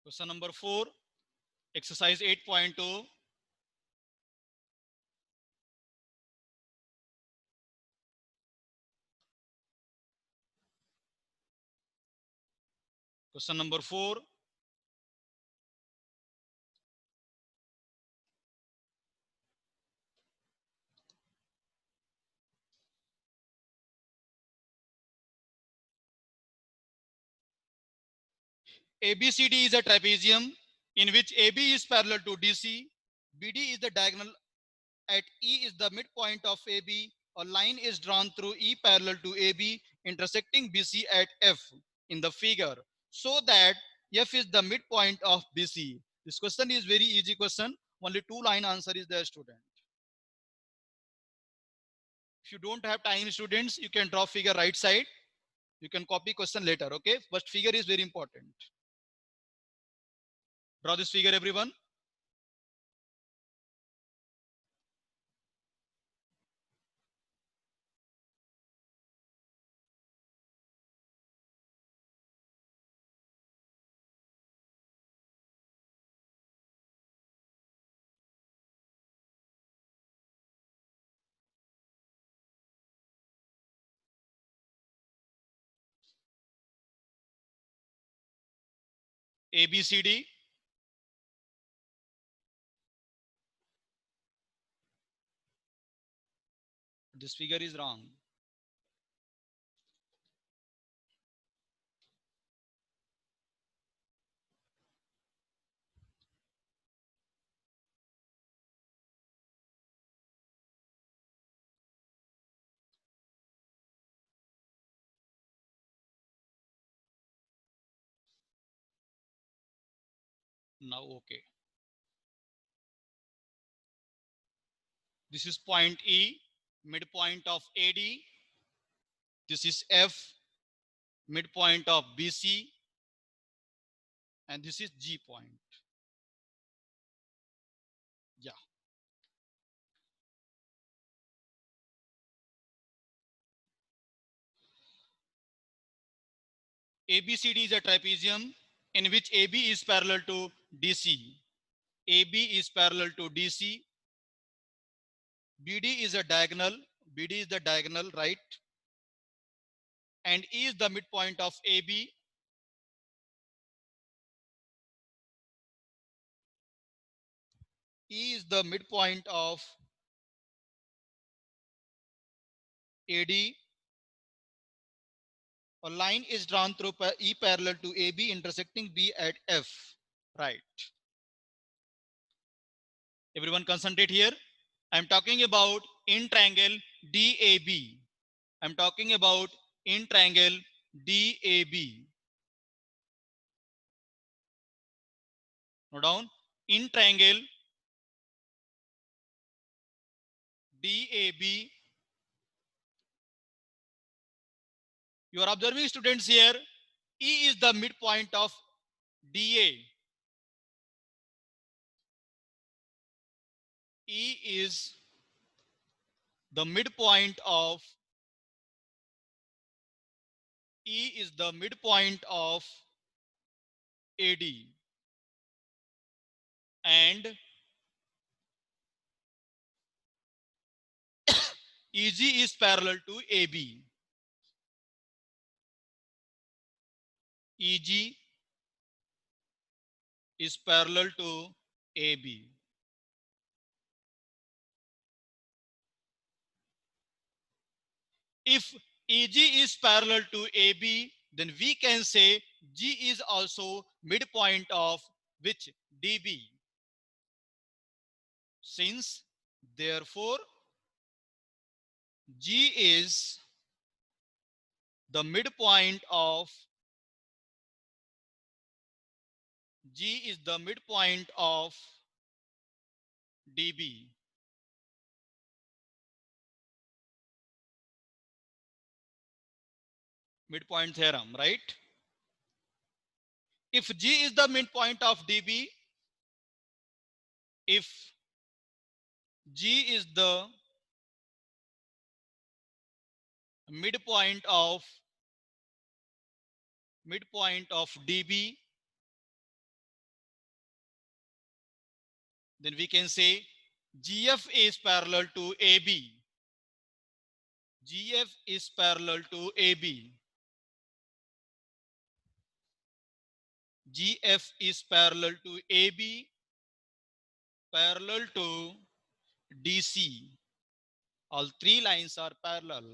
Question number 4, exercise 8.2. Question number 4. ABCD is a trapezium in which AB is parallel to DC, BD is the diagonal at E is the midpoint of AB. A line is drawn through E parallel to AB, intersecting BC at F in the figure, so that F is the midpoint of BC. This question is very easy question. Only 2-line answer is there, student. If you don't have time, students, you can draw figure right side. You can copy question later, okay? But figure is very important. Draw this figure, everyone. ABCD. This figure is wrong. Now, okay. This is point E, midpoint of AD. This is F, midpoint of BC. And this is G point. Yeah. ABCD is a trapezium in which AB is parallel to DC. AB is parallel to DC. BD is a diagonal. BD is the diagonal, right? And E is the midpoint of AB. E is the midpoint of AD. A line is drawn through E parallel to AB intersecting B at F. Right. Everyone concentrate here. I'm talking about in triangle DAB. I'm talking about in triangle DAB. Note down. In triangle DAB. You are observing, students, here. E is the midpoint of DA. E is the midpoint of E is the midpoint of AD, and EG is parallel to AB. EG is parallel to AB. If EG is parallel to AB, then we can say G is also midpoint of which? DB. Since, therefore, G is the midpoint of DB. Midpoint theorem, right? If G is the midpoint of DB, if G is the midpoint of DB, then we can say GF is parallel to AB. GF is parallel to AB. GF is parallel to AB, parallel to DC. All three lines are parallel.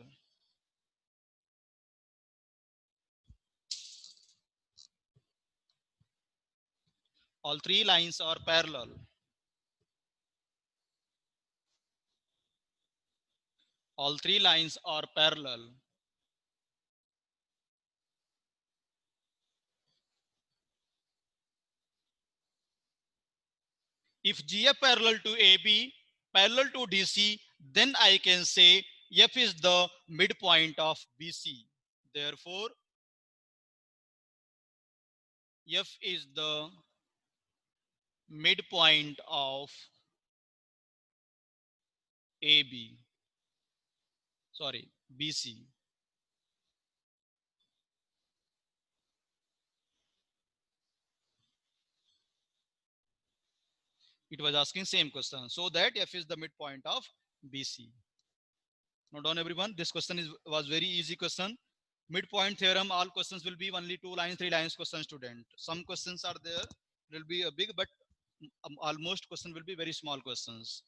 All three lines are parallel. All three lines are parallel. If GF parallel to AB, parallel to DC, then I can say F is the midpoint of BC. Therefore, F is the midpoint of AB. Sorry, BC. It was asking same question. So that F is the midpoint of BC. Note down everyone, this question was very easy question. Midpoint theorem, all questions will be only 2 lines, 3 lines question student. Some questions are there, will be a big, but almost question will be very small questions.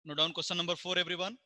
Note down question number 4 everyone.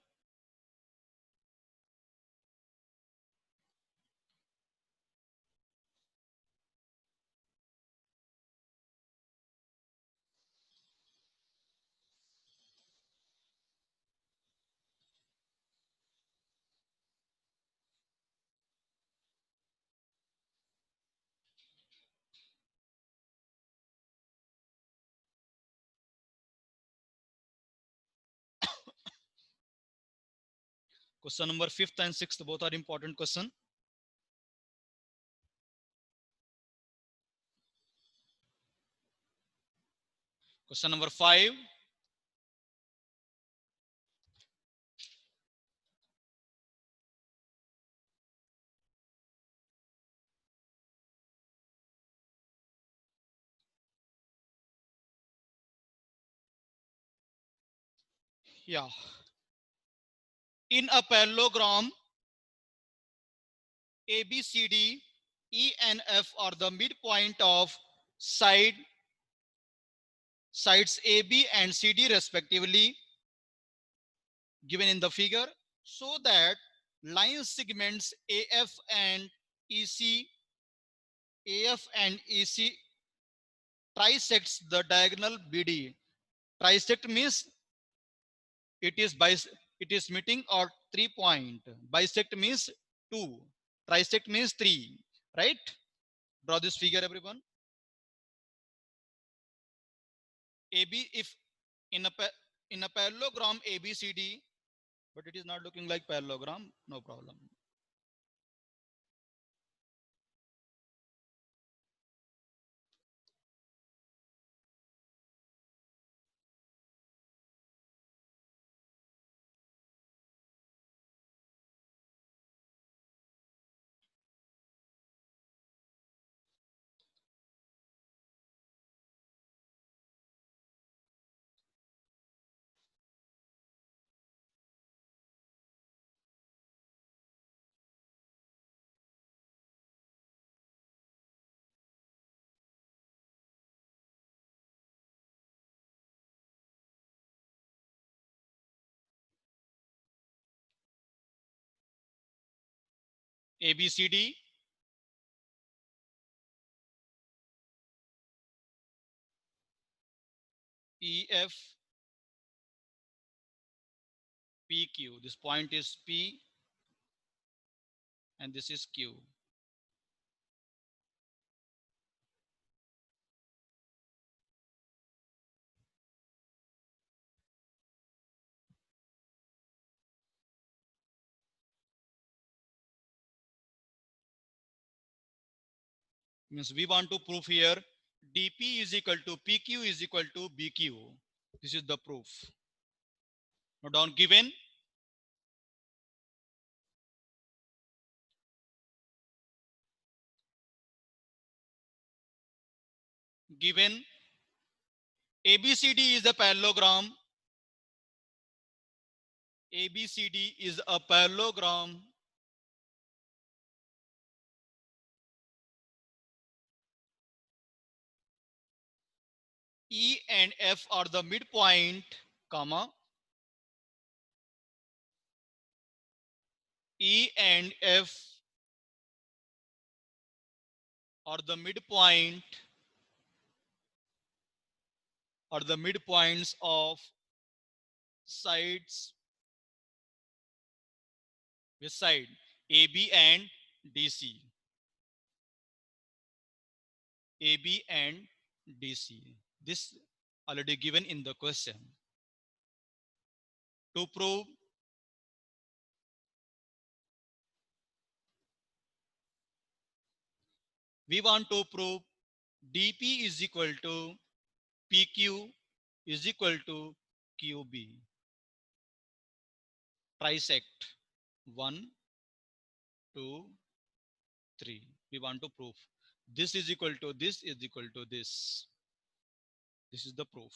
Question number 5th and 6th both are important question. Question number 5. Yeah. In a parallelogram, A, B, C, D, E, and F are the midpoint of sides AB and CD respectively, given in the figure, so that line segments EC, AF and EC trisects the diagonal BD. Trisect means it is meeting or 3 point. Bisect means 2. Trisect means 3. Right? Draw this figure, everyone. AB, if in a parallelogram ABCD, but it is not looking like parallelogram, no problem. ABCD, EF, PQ. This point is P and this is Q. Means we want to prove here DP is equal to PQ is equal to BQ. This is the proof. Note down, given given ABCD is a parallelogram. ABCD is a parallelogram E and F are the midpoint, comma, E and F are the midpoint or the midpoints of sides with side AB and DC. AB and DC. This already given in the question. To prove we want to prove DP is equal to PQ is equal to QB. Trisect 1, 2, 3. We want to prove this is equal to this is equal to this. This is the proof.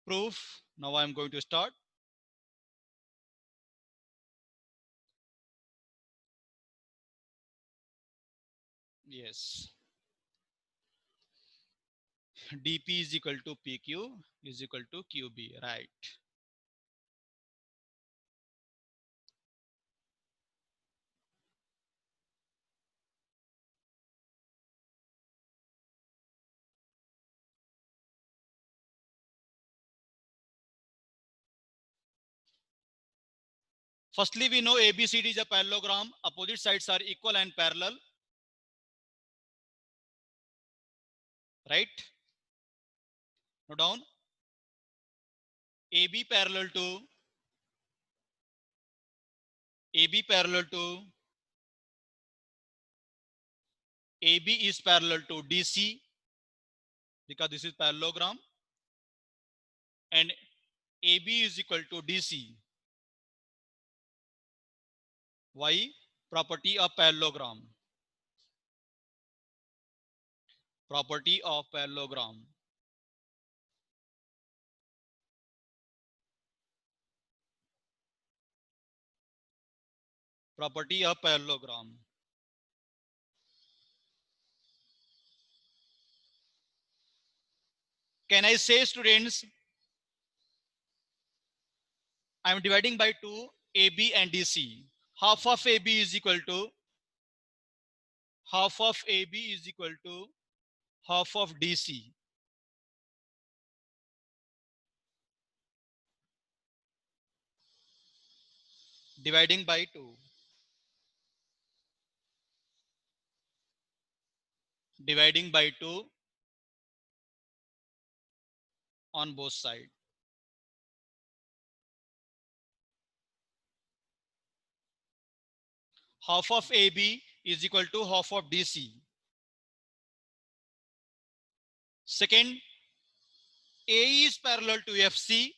Proof. Now I am going to start. Yes. DP is equal to PQ is equal to QB. Right. Firstly, we know ABCD is a parallelogram. Opposite sides are equal and parallel. Right? Note down. AB parallel to AB parallel to AB is parallel to DC because this is parallelogram, and AB is equal to DC. Why? Property of parallelogram. Property of parallelogram. Property of parallelogram. Can I say, students, I am dividing by 2 AB and DC. Half of AB is equal to half of AB is equal to half of DC. Dividing by 2. Dividing by 2 on both sides. Half of AB is equal to half of DC. Second, A is parallel to FC.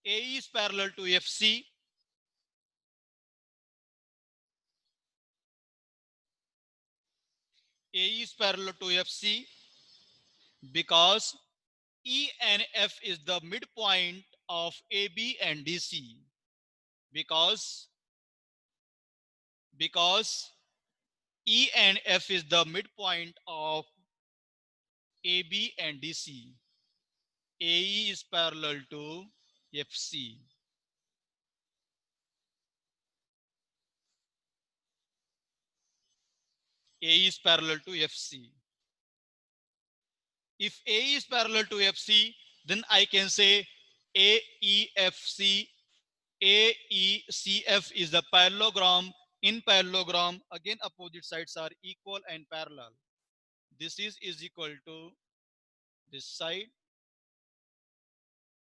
A is parallel to FC. A is parallel to FC because E and F is the midpoint of AB and DC. Because E and F is the midpoint of AB and DC. AE is parallel to FC. A is parallel to FC. If A is parallel to FC, then I can say AEFC, AECF is the parallelogram. In parallelogram, again opposite sides are equal and parallel. This is equal to this side.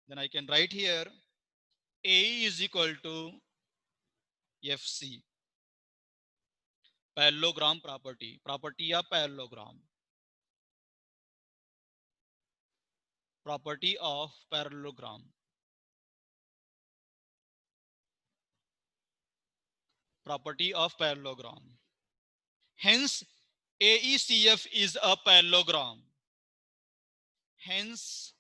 Then I can write here AE is equal to FC. Parallelogram property. Property of parallelogram. Property of parallelogram. Property of parallelogram. Hence, AECF is a parallelogram. Hence,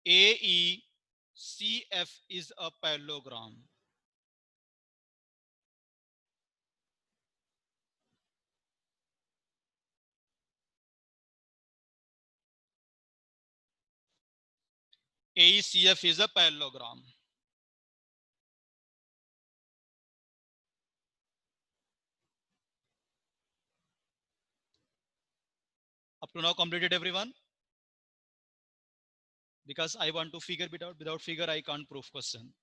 AECF is a parallelogram. AECF is a parallelogram. Up to now completed everyone? Because I want to figure it out. Without figure, I can't prove question.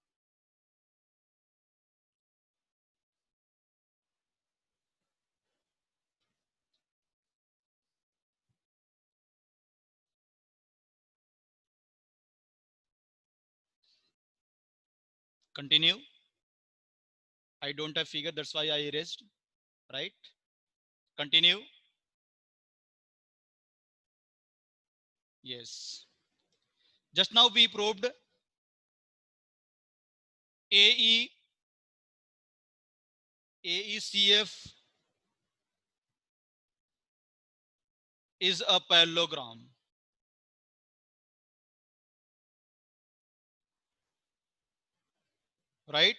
Continue. I don't have figure, that's why I erased, right? Continue. Yes. Just now we proved AECF is a parallelogram. Right?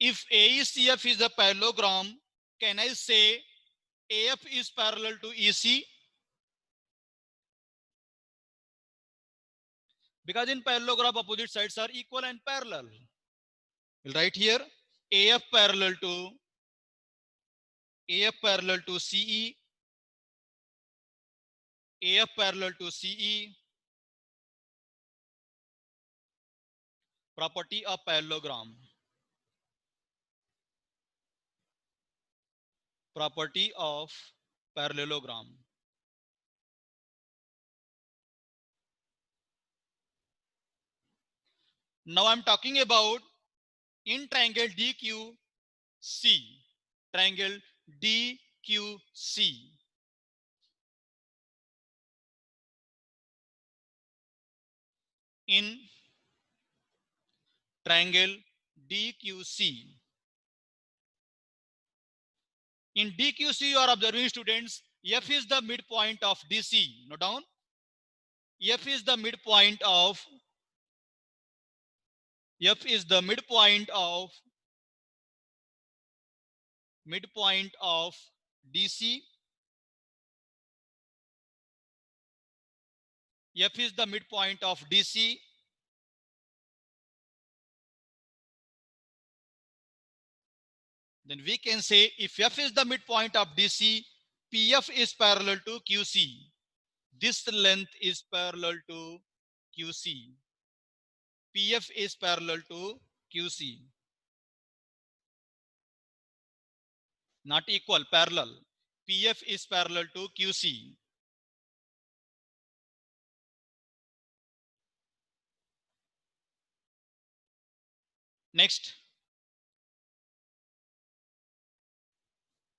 If AECF is a parallelogram, can I say AF is parallel to EC? Because in parallelogram, opposite sides are equal and parallel. Right here, AF parallel to CE, AF parallel to CE, property of parallelogram. Property of parallelogram. Now I'm talking about in triangle DQC. Triangle DQC. In triangle DQC. In DQC, you are observing students, F is the midpoint of DC. Note down. F is the midpoint of DC. F is the midpoint of DC. Then we can say if F is the midpoint of DC, PF is parallel to QC. This length is parallel to QC. PF is parallel to QC. Not equal, parallel. PF is parallel to QC. Next.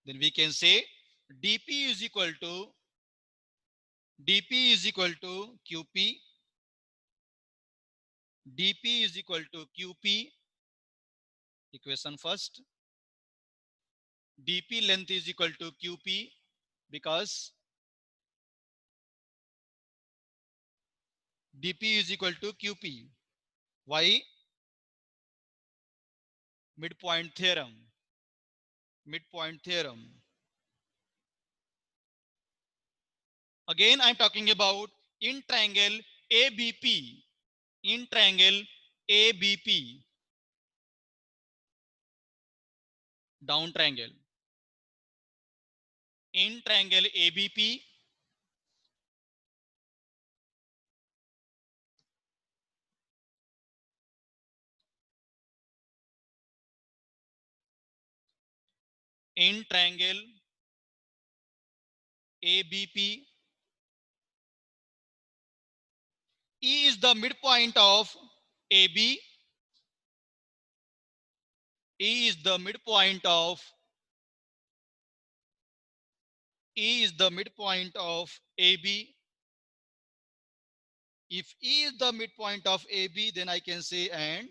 Then we can say DP is equal to QP. DP is equal to QP. Equation first. DP length is equal to QP because DP is equal to QP. Why? Midpoint theorem. Midpoint theorem. Again, I'm talking about in triangle ABP. In triangle ABP. Down triangle. In triangle ABP. In triangle ABP. E is the midpoint of AB. E is the midpoint of AB. If E is the midpoint of AB, then I can say and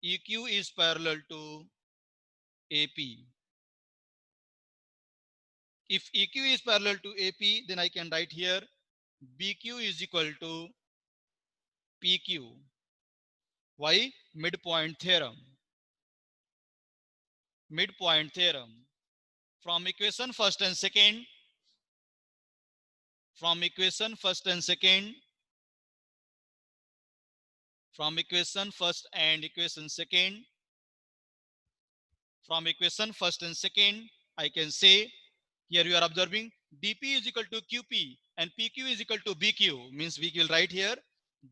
EQ is parallel to AP. If EQ is parallel to AP, then I can write here BQ is equal to PQ. Why? Midpoint theorem. Midpoint theorem. From equation first and second, from equation first and second, from equation first and equation second, from equation first and second, I can say here you are observing dP is equal to QP and PQ is equal to BQ. Means we will write here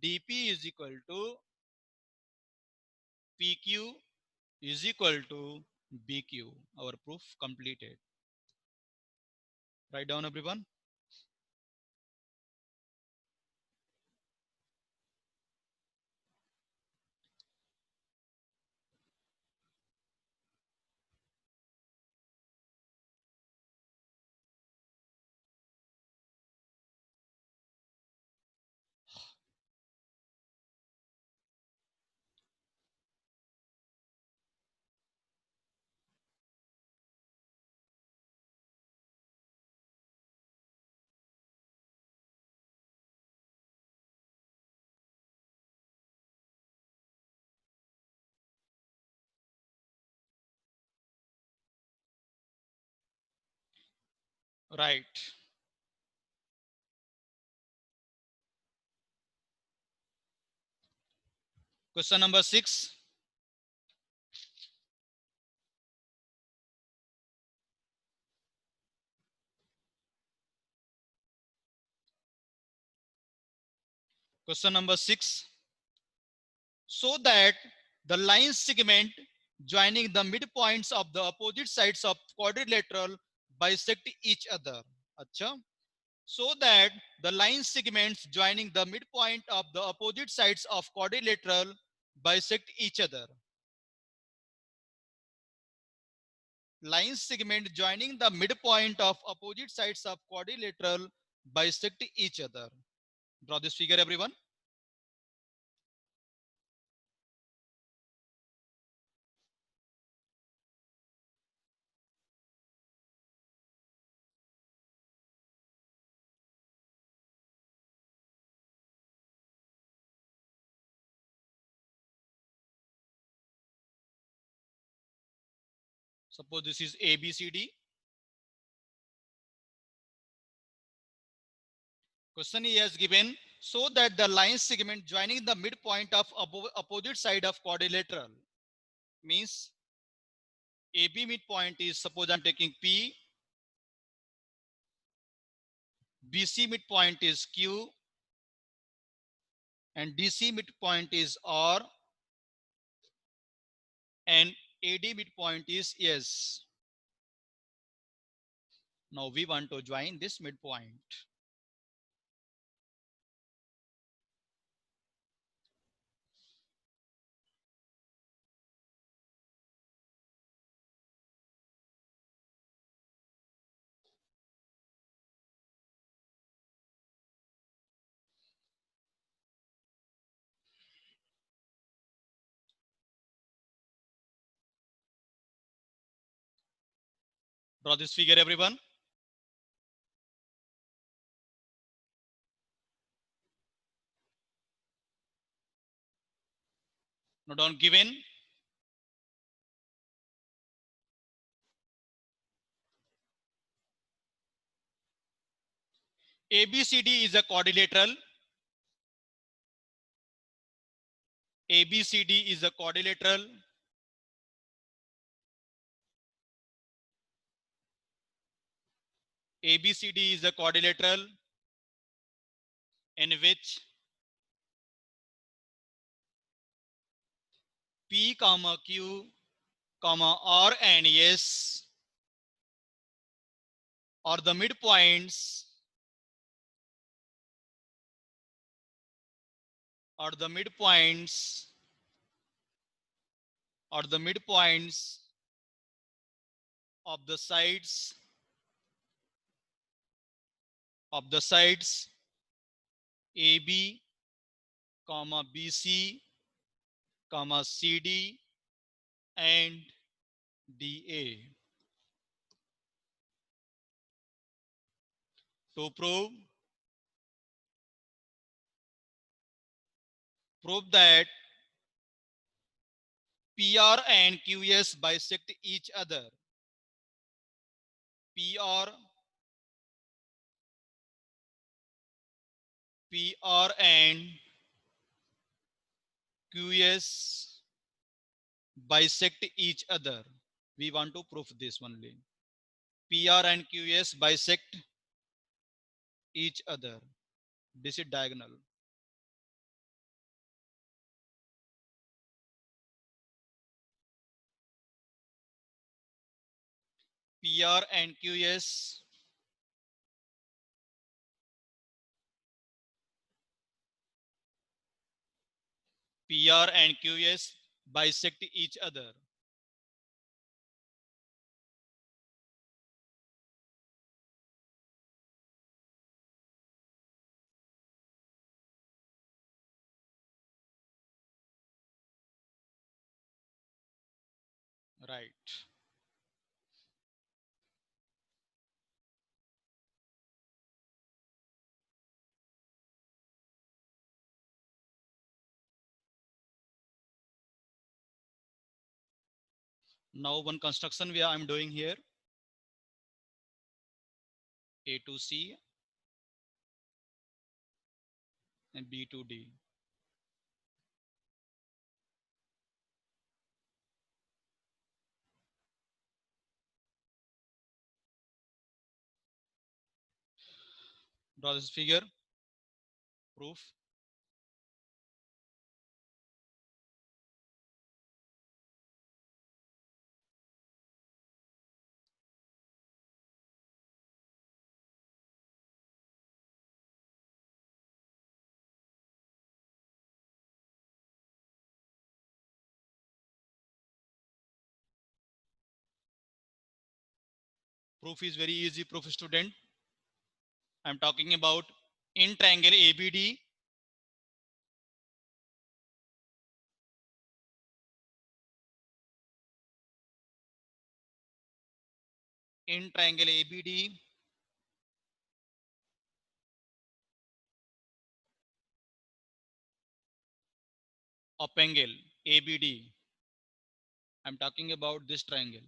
dP is equal to PQ is equal to BQ. Our proof completed. Write down everyone. Right. Question number 6. Question number 6. So that the line segment joining the midpoints of the opposite sides of quadrilateral bisect each other. Acha. So that the line segments joining the midpoint of the opposite sides of quadrilateral bisect each other. Line segment joining the midpoint of opposite sides of quadrilateral bisect each other. Draw this figure, everyone. Suppose this is ABCD. Question he has given, so that the line segment joining the midpoint of opposite side of quadrilateral, means AB midpoint is, suppose I'm taking P, BC midpoint is Q, and DC midpoint is R, and AD midpoint is S. Now we want to join this midpoint. Draw this figure, everyone. Note down given. ABCD is a quadrilateral. ABCD is a quadrilateral. ABCD is a quadrilateral in which P comma Q comma R and S are the midpoints, are the midpoints, are the midpoints of the sides AB comma BC comma CD and DA. To prove that PR and QS bisect each other. PR and QS bisect each other. We want to prove this only. PR and QS bisect each other. This is diagonal. PR and QS bisect each other. Right. Now one construction where I'm doing here. A to C and B to D. Draw this figure. Proof. Proof is very easy, proof student. I'm talking about in triangle ABD. In triangle ABD, of angle ABD. I'm talking about this triangle.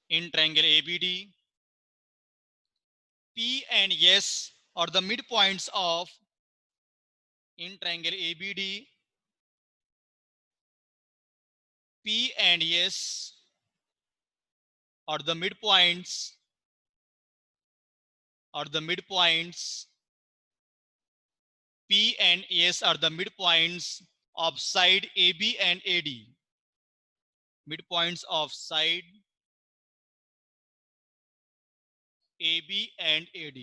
In triangle ABD, P and S are the midpoints of in triangle ABD. P and S are the midpoints P and S are the midpoints of side AB and AD. Midpoints of side AB and AD.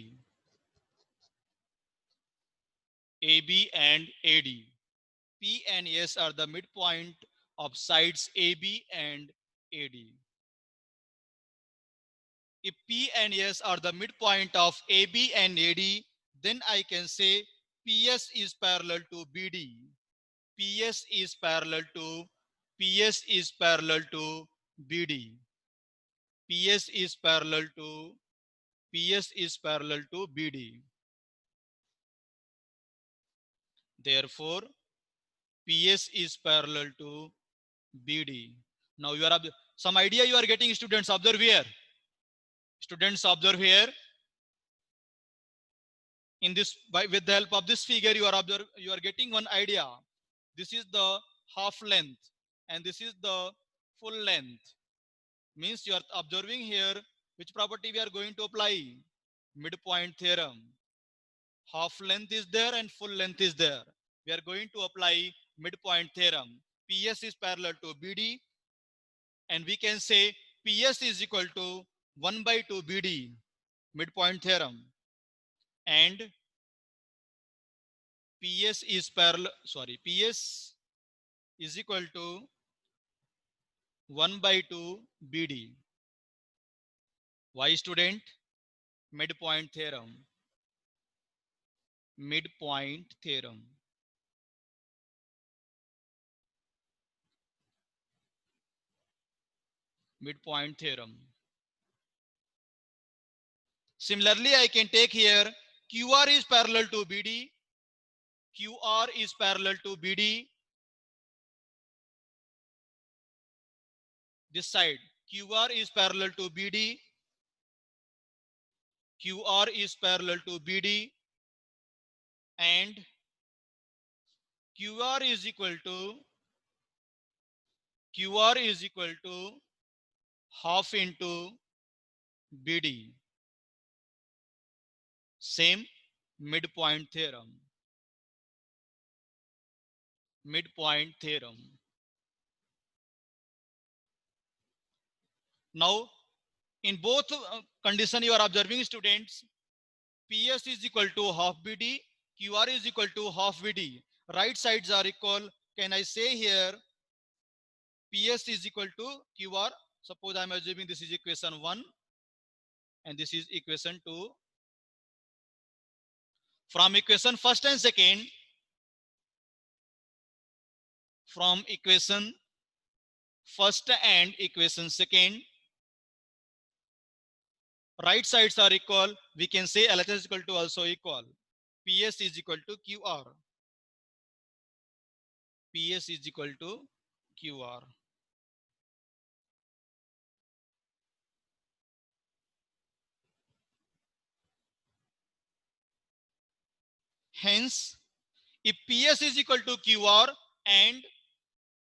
AB and AD. P and S are the midpoint of sides AB and AD. If P and S are the midpoint of AB and AD, then I can say PS is parallel to BD. PS is parallel to BD. PS is parallel to BD. Therefore, PS is parallel to BD. Now you are some idea you are getting, students. Observe here. Students, observe here. In this, with the help of this figure, you are getting one idea. This is the half length and this is the full length. Means you are observing here which property we are going to apply. Midpoint theorem. Half length is there and full length is there. We are going to apply midpoint theorem. PS is parallel to BD and we can say PS is equal to 1 by 2 BD, midpoint theorem, and PS is equal to 1 by 2 BD. Why, student? Midpoint theorem. midpoint theorem. Midpoint theorem. Similarly, I can take here QR is parallel to BD. QR is parallel to BD. This side, QR is parallel to BD. QR is parallel to BD. And QR is equal to half into BD. Same midpoint theorem. Midpoint theorem. Now, in both condition you are observing, students, PS is equal to half BD, QR is equal to half BD. Right sides are equal. Can I say here PS is equal to QR? Suppose I am assuming this is equation 1 and this is equation 2. From equation first and second, from equation first and equation second, right sides are equal. We can say LHS is equal to also equal. PS is equal to QR. PS is equal to QR. Hence, if PS is equal to QR and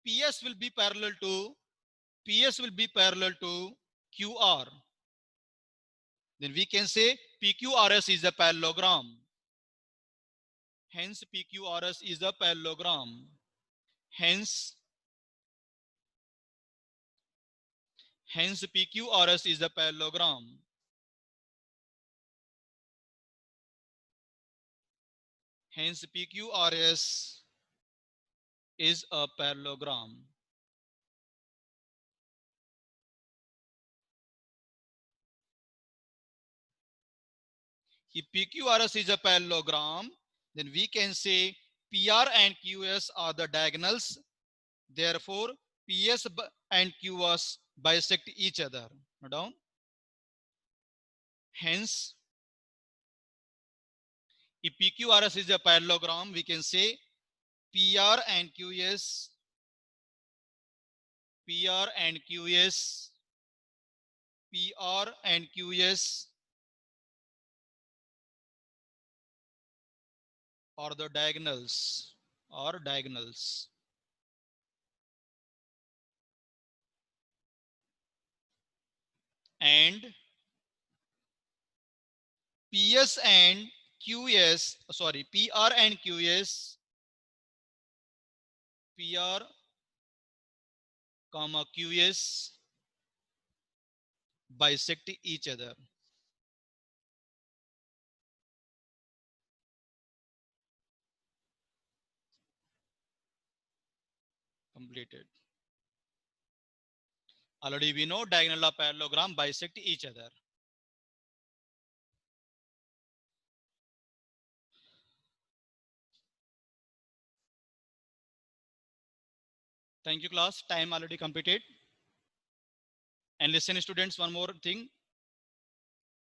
PS will be parallel to QR, then we can say PQRS is a parallelogram. Hence, PQRS is a parallelogram. Hence, PQRS is a parallelogram. Hence, PQRS is a parallelogram. If PQRS is a parallelogram, then we can say PR and QS are the diagonals. Therefore, PS and QS bisect each other. Note down. Hence, if PQRS is a parallelogram, we can say PR and QS are the diagonals. And PR and QS comma QS bisect each other. Completed. Already we know diagonal of parallelogram bisect each other. Thank you, class. Time already completed. And listen, students, one more thing.